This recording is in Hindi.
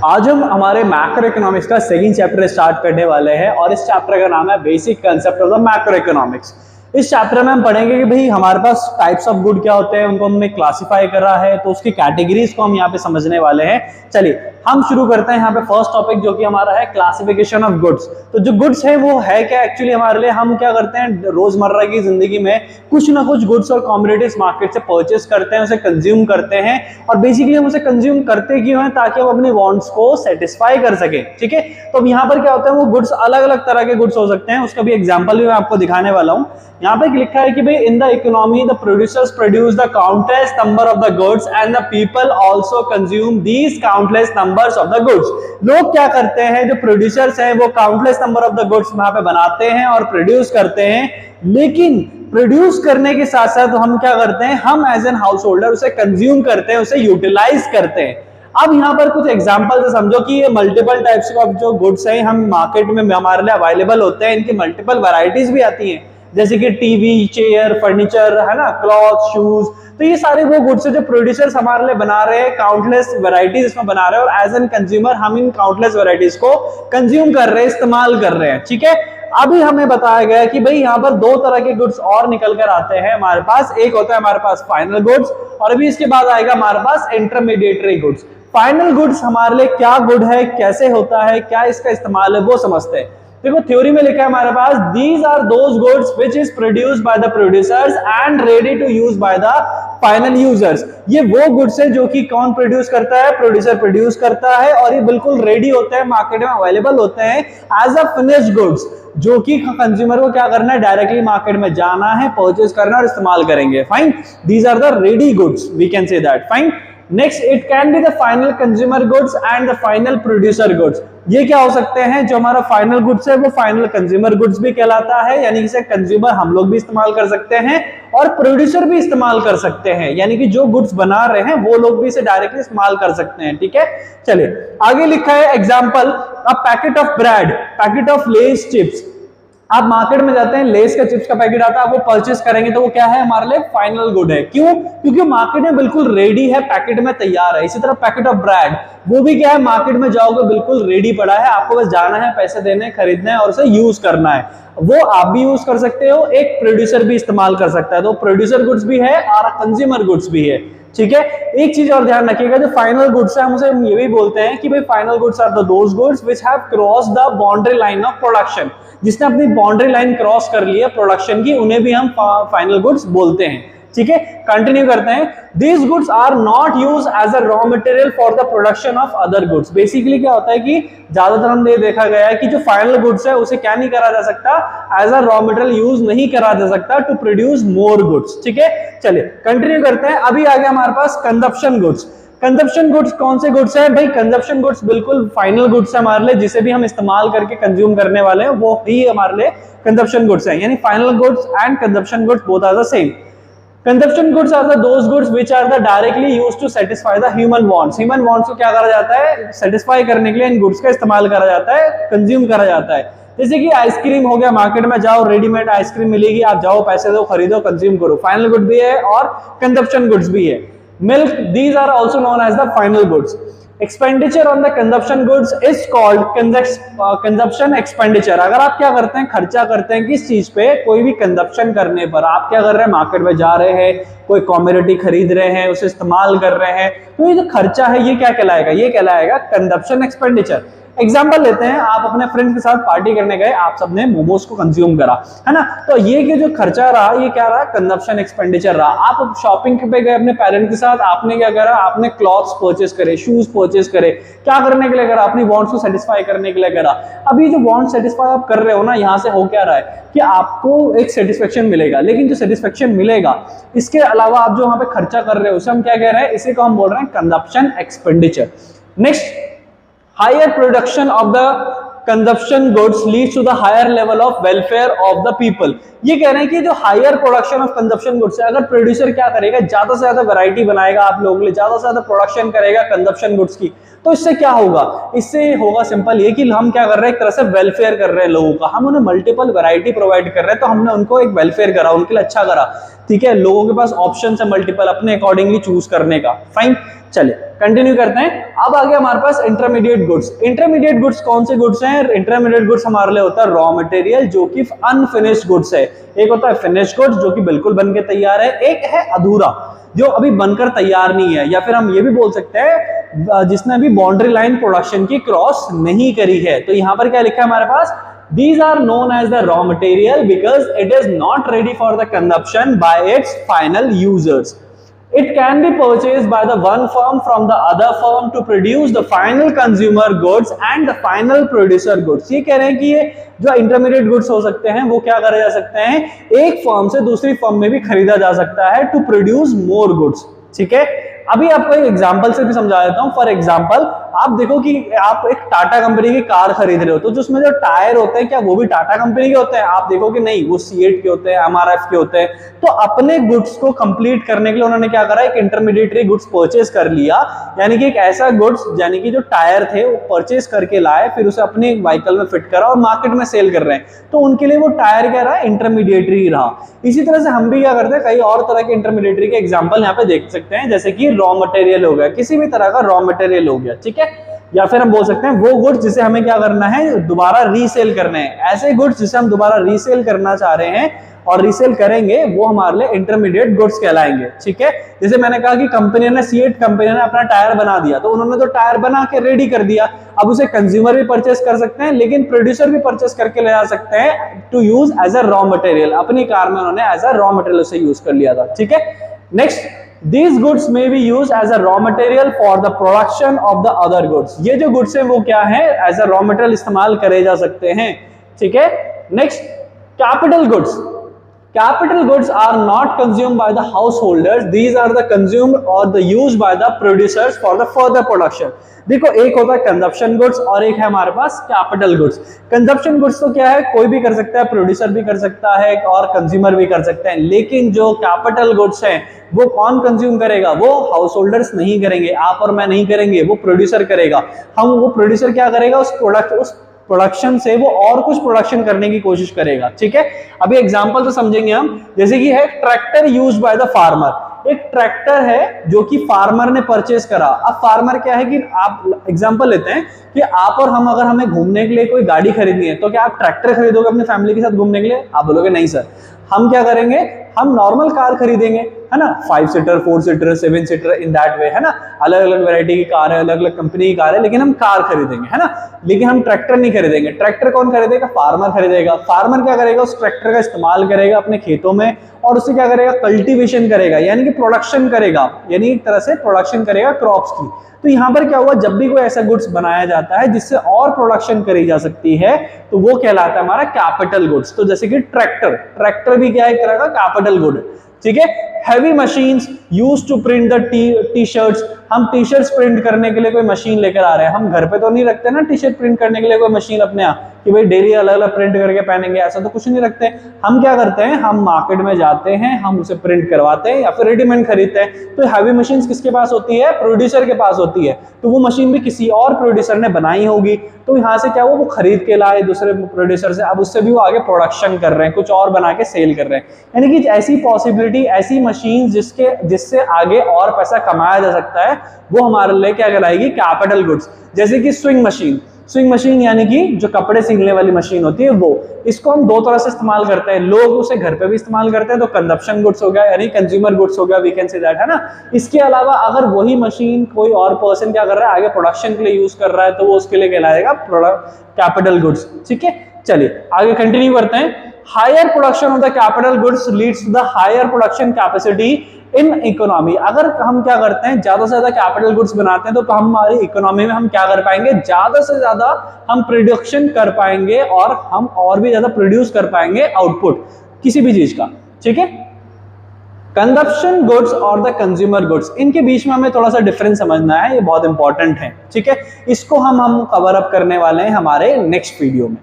आज हम हमारे मैक्रो इकोनॉमिक्स का सेकंड चैप्टर स्टार्ट करने वाले हैं और इस चैप्टर का नाम है basic concept of the macro economics. इस चैप्टर में हम पढ़ेंगे कि भाई हमारे पास टाइप्स ऑफ गुड क्या होते हैं, उनको हमने क्लासिफाई करा है, तो उसकी कैटेगरीज को हम यहाँ पे समझने वाले हैं। चलिए हम शुरू करते हैं यहाँ पे फर्स्ट टॉपिक जो कि हमारा है क्लासिफिकेशन ऑफ गुड्स। तो जो गुड्स है वो है क्या एक्चुअली हमारे लिए, हम क्या करते हैं रोजमर्रा की जिंदगी में कुछ ना कुछ गुड्स और कमोडिटीज मार्केट से परचेस करते हैं, उसे कंज्यूम करते हैं और बेसिकली हम उसे कंज्यूम करते क्यों हैं, ताकि हम अपने वांट्स को सेटिस्फाई कर सके। ठीक है, तो अब यहाँ पर क्या होता है, वो गुड्स अलग अलग तरह के गुड्स हो सकते हैं, उसका भी एग्जाम्पल भी मैं आपको दिखाने वाला हूँ। यहाँ पे लिखा है कि भाई in the economy the producers produce the countless number of the goods and the people also consume these countless numbers of the goods. लोग क्या करते हैं, जो प्रोड्यूसर्स हैं वो countless number of the goods वहां पे बनाते हैं और प्रोड्यूस करते हैं, लेकिन प्रोड्यूस करने के साथ साथ हम क्या करते हैं, हम एज एन हाउस होल्डर उसे कंज्यूम करते हैं, उसे यूटिलाइज करते हैं। अब यहाँ पर कुछ एग्जांपल से समझो कि ये मल्टीपल टाइप्स ऑफ जो गुड्स हैं हम मार्केट में हमारे लिए अवेलेबल होते हैं, इनकी मल्टीपल वैरायटीज भी आती हैं, जैसे कि टीवी, चेयर, फर्नीचर, है ना, क्लॉथ, शूज। तो ये सारे वो गुड्स है जो प्रोड्यूसर्स हमारे लिए बना रहे हैं, काउंटलेस वैरायटीज इसमें बना रहे हैं और एज एन कंज्यूमर हम इन काउंटलेस वैरायटीज को कंज्यूम कर रहे हैं, इस्तेमाल कर रहे हैं। ठीक है, अभी हमें बताया गया कि भाई यहाँ पर दो तरह के गुड्स और निकल कर आते हैं हमारे पास। एक होता है हमारे पास फाइनल गुड्स और अभी इसके बाद आएगा हमारे पास इंटरमीडिएटरी गुड्स। फाइनल गुड्स हमारे लिए क्या गुड है, कैसे होता है, क्या इसका इस्तेमाल है, वो समझते हैं। देखो थ्योरी में लिखा है हमारे पास, these are those goods which is produced by the producers and ready to use by the final users. ये वो गुड्स है जो कि कौन प्रोड्यूस करता है, प्रोड्यूसर प्रोड्यूस करता है और ये बिल्कुल रेडी होते हैं, मार्केट में अवेलेबल होते हैं एज अ फिनिश्ड गुड्स, जो कि कंज्यूमर को क्या करना है, डायरेक्टली मार्केट में जाना है, परचेज करना और इस्तेमाल करेंगे। Fine, these are the ready goods, we can say that. Fine, next it can be the final consumer goods and the final producer goods. ये क्या हो सकते हैं, जो हमारा फाइनल गुड्स है वो फाइनल कंज्यूमर गुड्स भी कहलाता है, यानी इसे कंज्यूमर हम लोग भी इस्तेमाल कर सकते हैं और प्रोड्यूसर भी इस्तेमाल कर सकते हैं, यानी कि जो गुड्स बना रहे हैं वो लोग भी इसे डायरेक्टली इस्तेमाल कर सकते हैं। ठीक है, चलिए आगे लिखा है example, a packet of bread, packet of Lay's chips. आप मार्केट में जाते हैं, लेस का चिप्स का पैकेट आता है, वो परचेस करेंगे तो वो क्या है, हमारे लिए फाइनल गुड है। क्यों? क्योंकि मार्केट में बिल्कुल रेडी है, पैकेट में तैयार है। इसी तरह पैकेट ऑफ ब्रेड, वो भी क्या है, मार्केट में जाओगे बिल्कुल रेडी पड़ा है, आपको बस जाना है, पैसे देने, खरीदना है और उसे यूज करना है। वो आप भी यूज कर सकते हो, एक प्रोड्यूसर भी इस्तेमाल कर सकता है। तो प्रोड्यूसर गुड्स भी है और कंज्यूमर गुड्स भी है। ठीक है, एक चीज और ध्यान रखिएगा, जो फाइनल गुड्स है हम उसे ये भी बोलते हैं कि भाई final goods are the those goods which have crossed the boundary line of production. जिसने अपनी बाउंड्री लाइन क्रॉस कर ली है प्रोडक्शन की, उन्हें भी हम फाइनल गुड्स बोलते हैं। ठीक है, कंटिन्यू करते हैं। These goods are not used as a raw material for the production of other goods। Basically क्या होता है कि ज्यादातर हमने देखा गया है कि जो फाइनल गुड्स है उसे क्या नहीं करा जा सकता, as a raw material use नहीं करा जा सकता टू प्रोड्यूस मोर गुड्स। ठीक है, चलिए कंटिन्यू करते हैं। अभी आ गया हमारे पास कंजप्शन गुड्स। कंजप्शन गुड्स कौन से गुड्स हैं भाई? कंजप्शन गुड्स बिल्कुल फाइनल गुड्स है हमारे लिए, जिसे भी हम इस्तेमाल करके कंज्यूम करने वाले हैं वो ही हमारे लिए कंजप्शन गुड्स हैं, यानी final goods and consumption goods both are the same. Consumption goods are those goods which are directly used to satisfy the human wants। Human wants को क्या करा जाता है, सेटिस्फाई करने के लिए इन गुड्स का इस्तेमाल करा जाता है, कंज्यूम करा जाता है। जैसे कि आइसक्रीम हो गया, मार्केट में जाओ, रेडीमेड आइसक्रीम मिलेगी, आप जाओ, पैसे दो, खरीदो, कंज्यूम करो, फाइनल गुड भी है और कंजप्शन गुड्स भी है। Milk, these are also known as the final goods। Expenditure on the consumption goods is called consumption expenditure. अगर आप क्या करते हैं, खर्चा करते हैं किस चीज पे, कोई भी कंजप्शन करने पर, आप क्या कर रहे हैं, मार्केट में जा रहे हैं, कोई कमोडिटी खरीद रहे हैं, उसे इस्तेमाल कर रहे हैं, तो ये जो खर्चा है ये क्या कहलाएगा, ये कहलाएगा कंजप्शन एक्सपेंडिचर। एग्जाम्पल लेते हैं, आप अपने फ्रेंड्स के साथ पार्टी करने गए, आप सबने मोमोज को कंज्यूम करा, है ना, तो ये कि जो खर्चा रहा ये क्या रहा, कंजप्शन एक्सपेंडिचर रहा। आप शॉपिंग पे गए अपने पेरेंट्स के साथ, आपने क्या करा, आपने क्लॉथ्स परचेस करे, शूज परचेस करे, क्या करने के लिए करा, अपनी वांट्स को सेटिस्फाई करने के लिए करा। अब ये जो वांट सेटिस्फाई आप कर रहे हो ना, यहाँ से हो क्या रहा है कि आपको एक सेटिस्फेक्शन मिलेगा, लेकिन जो सेटिस्फेक्शन मिलेगा इसके अलावा आप जो वहां पे खर्चा कर रहे हो उसे हम क्या कह रहे हैं, इसी को हम बोल रहे हैं consumption expenditure. Next, higher production of the consumption goods leads to the higher level of welfare of the people। ये कह रहे हैं कि जो higher production of consumption goods है, अगर प्रोड्यूसर क्या करेगा, ज्यादा से ज्यादा वैरायटी बनाएगा आप लोगों के लिए, ज्यादा से ज्यादा प्रोडक्शन करेगा कंजप्शन गुड्स की, तो इससे क्या होगा, इससे होगा सिंपल ये कि हम क्या कर रहे हैं, एक तरह से वेलफेयर कर रहे हैं लोगों का, हम उन्हें मल्टीपल वैरायटी प्रोवाइड कर रहे हैं, तो हमने उनको एक वेलफेयर करा, उनके लिए अच्छा करा, ठीक है, लोगों के पास ऑप्शन है मल्टीपल अपने अकॉर्डिंगली चूज करने का। फाइन, चलिए कंटिन्यू करते हैं। अब आ गया हमारे पास इंटरमीडिएट गुड्स। इंटरमीडिएट गुड्स कौन से गुड्स हैं? इंटरमीडिएट गुड्स हमारे लिए होता है रॉ मटेरियल जो कि अनफिनिश्ड गुड्स है। एक होता है फिनिश्ड गुड्स जो कि बिल्कुल बनके तैयार है, एक है अधूरा जो अभी बनकर तैयार नहीं है, या फिर हम ये भी बोल सकते हैं जिसने अभी बाउंड्री लाइन प्रोडक्शन की क्रॉस नहीं करी है। तो यहां पर क्या लिखा है हमारे पास, These are known as the raw material because it is not ready for the consumption by its final users. It can be purchased by the one firm from the other firm to produce the final consumer goods and the final producer goods. ये कह रहे हैं कि ये जो इंटरमीडिएट गुड्स हो सकते हैं वो क्या करे जा सकते हैं, एक फर्म से दूसरी फर्म में भी खरीदा जा सकता है टू प्रोड्यूस मोर गुड्स। ठीक है, अभी आपको एक एग्जांपल से भी समझा देता हूं। फॉर एग्जांपल आप देखो कि आप एक टाटा कंपनी की कार खरीद रहे हो, तो जो उसमें जो टायर होते हैं क्या वो भी टाटा कंपनी के होते हैं? आप देखो कि नहीं, वो सीएट के होते हैं, एमआरएफ के होते हैं। तो अपने गुड्स को कंप्लीट करने के लिए उन्होंने क्या करा, एक इंटरमीडिएटरी गुड्स परचेज कर लिया, यानी कि एक ऐसा गुड्स यानी कि जो टायर थे वो परचेज करके लाए, फिर उसे अपने व्हीकल में फिट करा और मार्केट में सेल कर रहे हैं। तो उनके लिए वो टायर क्या रहा, इंटरमीडिएटरी रहा। इसी तरह से हम भी क्या करते हैं, कई और तरह के इंटरमीडिएटरी के एग्जांपल यहाँ पे देख सकते हैं, जैसे कि रॉ मटेरियल हो गया, किसी भी तरह का रॉ मटेरियल हो गया, ठीक है, या फिर हम बोल सकते हैं वो गुड्स जिसे हमें क्या करना है, दोबारा रीसेल करने हैं। ऐसे गुड्स जिसे हम दोबारा रीसेल करना चाह रहे हैं और रीसेल करेंगे वो हमारे लिए इंटरमीडिएट गुड्स कहलाएंगे। ठीक है, जैसे मैंने कहा कि कंपनी ने, सीएट कंपनी ने अपना टायर बना दिया, तो उन्होंने तो टायर बना के रेडी कर दिया, अब उसे कंज्यूमर भी परचेस कर सकते हैं, लेकिन प्रोड्यूसर भी परचेस करके ले जा सकते हैं to use as a raw material. अपनी कार में उन्होंने एज अ रॉ मटेरियल उसे यूज कर लिया था। ठीक है, next, These goods may be used as a raw material for the production of the other goods. ये जो गुड्स हैं वो क्या है, एज अ रॉ मटेरियल इस्तेमाल करे जा सकते हैं। ठीक है, next, capital goods. Capital goods are not consumed by the householders. These are the consumed or the used by the producers for the further production. देखो, एक होता है कंजप्शन गुड्स और एक है हमारे पास कैपिटल गुड्स। कंजप्शन गुड्स तो क्या है, कोई भी कर सकता है, प्रोड्यूसर भी कर सकता है और कंज्यूमर भी कर सकते हैं, लेकिन जो कैपिटल गुड्स हैं वो कौन कंज्यूम करेगा, वो हाउस होल्डर्स नहीं करेंगे, आप और मैं नहीं करेंगे, वो प्रोड्यूसर करेगा। वो प्रोड्यूसर क्या करेगा, उस प्रोडक्शन से वो और कुछ प्रोडक्शन करने की कोशिश करेगा। ठीक है, अभी एग्जांपल तो समझेंगे हम, जैसे कि है tractor used by the farmer. एक ट्रैक्टर है जो कि फार्मर ने परचेज करा। अब फार्मर क्या है कि आप एग्जांपल लेते हैं कि आप और हम, अगर हमें घूमने के लिए कोई गाड़ी खरीदनी है तो क्या आप ट्रैक्टर खरीदोगे अपनी फैमिली के साथ घूमने के लिए? आप बोलोगे नहीं सर। हम क्या करेंगे, हम नॉर्मल कार खरीदेंगे, है ना, 5 seater, 4 seater, 7 seater, in that way, है ना, अलग अलग वैरायटी की कार है, अलग अलग कंपनी की कार है, लेकिन हम कार खरीदेंगे, है ना, लेकिन हम ट्रैक्टर नहीं खरीदेंगे। ट्रैक्टर कौन खरीदेगा, फार्मर खरीदेगा। फार्मर क्या करेगा, उस ट्रैक्टर का इस्तेमाल करेगा अपने खेतों में और उससे क्या करेगा, कल्टीवेशन करेगा, यानी कि प्रोडक्शन करेगा, यानी एक तरह से प्रोडक्शन करेगा क्रॉप्स की। तो यहाँ पर क्या हुआ, जब भी कोई ऐसा गुड्स बनाया जाता है जिससे और प्रोडक्शन करी जा सकती है तो वो कहलाता है हमारा कैपिटल गुड्स। तो जैसे कि ट्रैक्टर भी क्या है, एक तरह का कैपिटल गुड। ठीक है, heavy machines used to print the T shirts. हम टी शर्ट्स प्रिंट करने के लिए कोई मशीन लेकर आ रहे हैं, हम घर पे तो नहीं रखते ना टी शर्ट प्रिंट करने के लिए कोई मशीन अपने यहाँ कि भाई डेली अलग अलग प्रिंट करके पहनेंगे, ऐसा तो कुछ नहीं रखते। हम क्या करते हैं, हम मार्केट में जाते हैं, हम उसे प्रिंट करवाते हैं या फिर रेडीमेड खरीदते हैं। तो हैवी मशीन किसके पास होती है, प्रोड्यूसर के पास होती है। तो वो मशीन भी किसी और प्रोड्यूसर ने बनाई होगी, तो यहाँ से क्या वो खरीद के लाए दूसरे प्रोड्यूसर से, अब उससे भी वो आगे प्रोडक्शन कर रहे हैं, कुछ और बना के सेल कर रहे हैं। यानी कि ऐसी पॉसिबिलिटी, ऐसी मशीन जिससे आगे और पैसा कमाया जा सकता है, वो हमारे लिए क्या कहलाएगी, कैपिटल गुड्स। जैसे कि स्विंग मशीन यानी कि जो कपड़े सिलने वाली मशीन होती है वो, इसको हम दो तरह से इस्तेमाल करते हैं। लोग उसे घर पे भी इस्तेमाल करते हैं, तो कंजप्शन गुड्स हो गया, यानी कंज्यूमर गुड्स हो गया, वी कैन से दैट, है ना। इसके अलावा अगर वही मशीन कोई और पर्सन क्या कर रहा है, आगे प्रोडक्शन के लिए यूज कर रहा है, तो वो उसके लिए कहलाएगा कैपिटल गुड्स। ठीक है, चलिए आगे कंटिन्यू करते हैं। Higher production of the capital goods leads to the higher production capacity in economy. अगर हम क्या करते हैं, ज्यादा से ज्यादा कैपिटल गुड्स बनाते हैं, तो हमारी इकोनॉमी में हम क्या कर पाएंगे, ज्यादा से ज्यादा हम प्रोडक्शन कर पाएंगे और हम और भी ज्यादा प्रोड्यूस कर पाएंगे आउटपुट किसी भी चीज का। ठीक है, कंजप्शन गुड्स और द कंज्यूमर गुड्स, इनके बीच में हमें थोड़ा सा डिफरेंस समझना है, ये बहुत इंपॉर्टेंट है। ठीक है, इसको हम कवर अप करने वाले हैं हमारे नेक्स्ट वीडियो में।